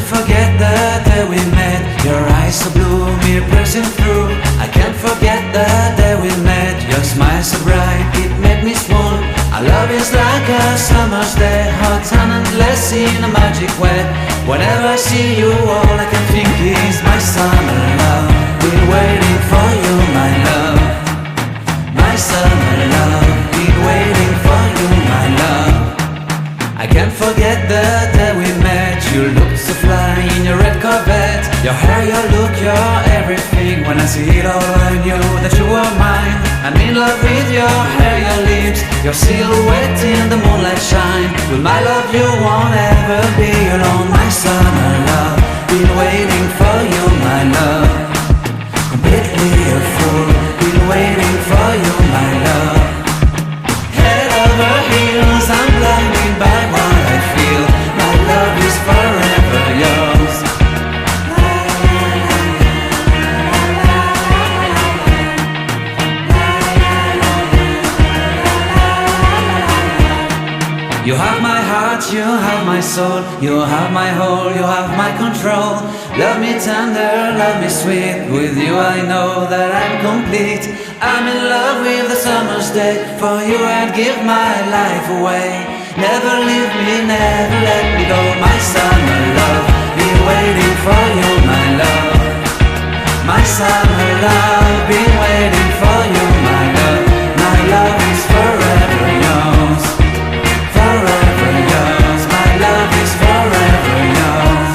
forget the day we met. Your eyes so blue, me pressing through. I can't forget the day we met. Your smile so bright, it made me swoon. Our love is like a summer's day, hot and endless in a magic way. Whenever I see you, all I can think is my summer love. Been waiting for you, my love. My summer love. Been waiting for you, my love. I can't forget the day we met. You looked so fly in your red Corvette. Your hair, your look, your everything. When I see it all, I knew that you were mine. I'm in love with your hair, your lips, your silhouette in the moonlight shine. With my love you won't ever be alone. My summer love, been waiting for you, my love. Completely a fool, been waiting for you, my love. Head over heels, I'm blinded by what I feel. My love is forever yours. You have my heart, you have my soul. You have my whole, you have my control. Love me tender, love me sweet. With you I know that I'm complete. I'm in love with the summer's day. For you I'd give my life away. Never leave me, never let me go. My summer love, been waiting for you, my love. My summer love, been waiting for you, my love. My love is forever yours. Forever yours, my love is forever yours.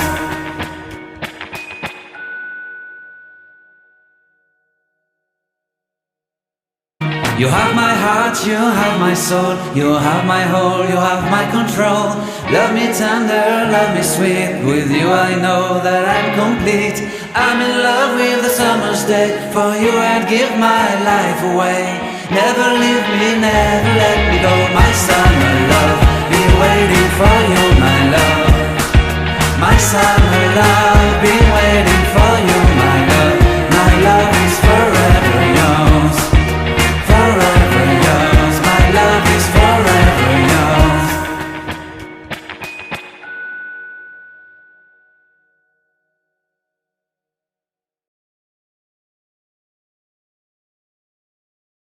You have my heart, you have my soul. You have my whole, you have my control. Love me tender, love me sweet. With you I know that I'm complete. I'm in love with the summer's day. For you I'd give my life away. Never leave me, never let me go. My summer